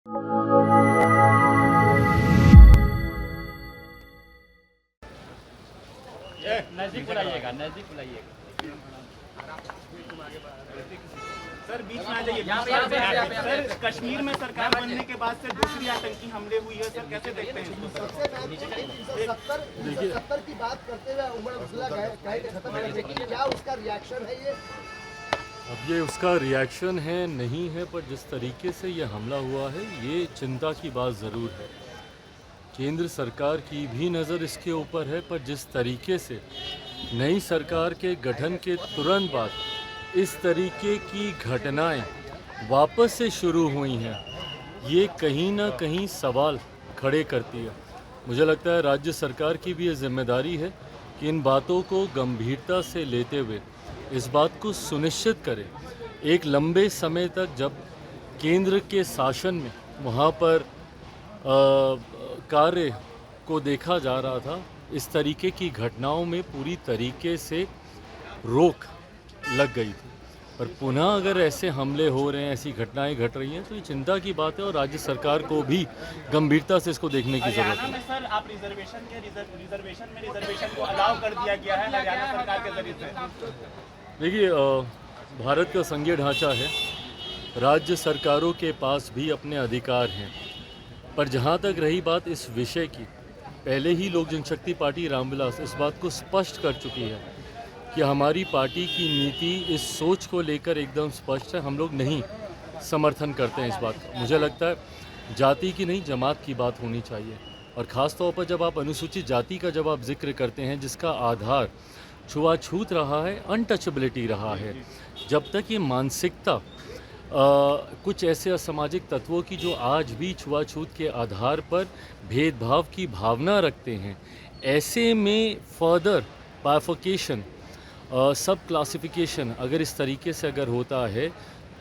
नजदीक बुलाइएगा, नजदीक बुलाइएगा। सर बीच में आ जाइए। सर कश्मीर में सरकार बनने के बाद से दूसरी आतंकी हमले हुई है, सर कैसे देखते हैं इसको? सर 370 की बात करते हुए उमर अब्दुल्ला गाइड खत्म है, लेकिन क्या उसका रिएक्शन है ये? अब ये उसका रिएक्शन है नहीं है, पर जिस तरीके से ये हमला हुआ है ये चिंता की बात ज़रूर है। केंद्र सरकार की भी नज़र इसके ऊपर है, पर जिस तरीके से नई सरकार के गठन के तुरंत बाद इस तरीके की घटनाएं वापस से शुरू हुई हैं, ये कहीं ना कहीं सवाल खड़े करती है। मुझे लगता है राज्य सरकार की भी ये जिम्मेदारी है कि इन बातों को गंभीरता से लेते हुए इस बात को सुनिश्चित करें। एक लंबे समय तक जब केंद्र के शासन में वहाँ पर कार्य को देखा जा रहा था, इस तरीके की घटनाओं में पूरी तरीके से रोक लग गई थी। पर पुनः अगर ऐसे हमले हो रहे हैं, ऐसी घटनाएं घट रही हैं, तो ये चिंता की बात है और राज्य सरकार को भी गंभीरता से इसको देखने की जरूरत हरियाणा है। में सर आप रिजर्वेशन में अलाउ कर दिया गया है हरियाणा सरकार के जरिए से। देखिए, भारत का संघीय ढांचा है, राज्य सरकारों के पास भी अपने अधिकार हैं, पर जहाँ तक रही बात इस विषय की, पहले ही लोक जनशक्ति पार्टी रामविलास इस बात को स्पष्ट कर चुकी है कि हमारी पार्टी की नीति इस सोच को लेकर एकदम स्पष्ट है। हम लोग नहीं समर्थन करते हैं इस बात का। मुझे लगता है जाति की नहीं, जमात की बात होनी चाहिए, और ख़ास तौर पर जब आप अनुसूचित जाति का जब आप जिक्र करते हैं जिसका आधार छुआछूत रहा है, अनटचेबिलिटी रहा है, जब तक ये मानसिकता कुछ ऐसे असामाजिक तत्वों की जो आज भी छुआछूत के आधार पर भेदभाव की भावना रखते हैं, ऐसे में फर्दर बाइफर्केशन, सब क्लासिफिकेशन अगर इस तरीके से अगर होता है,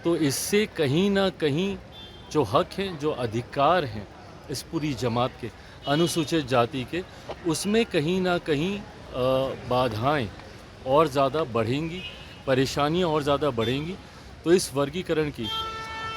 तो इससे कहीं ना कहीं जो हक हैं, जो अधिकार हैं इस पूरी जमात के, अनुसूचित जाति के, उसमें कहीं ना कहीं बाधाएं और ज़्यादा बढ़ेंगी, परेशानियां और ज़्यादा बढ़ेंगी। तो इस वर्गीकरण की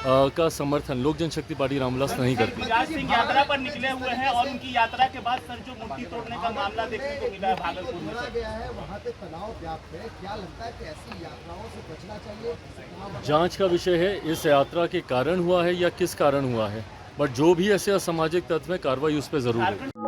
का समर्थन लोक जनशक्ति पार्टी रामविलास नहीं करती। गिरिराज सिंह यात्रा पर निकले हुए हैं और उनकी यात्रा के बाद सर जो मूर्ति तोड़ने का मामला देखने को मिला है भागलपुर में, माना गया है वहाँ पे तनाव व्याप्त है। क्या लगता है कि ऐसी यात्राओं से बचना चाहिए? जांच का विषय है इस यात्रा के कारण हुआ है या किस कारण हुआ है, बट जो भी ऐसे असामाजिक तत्व हैं, कार्रवाई उस पर ज़रूर है।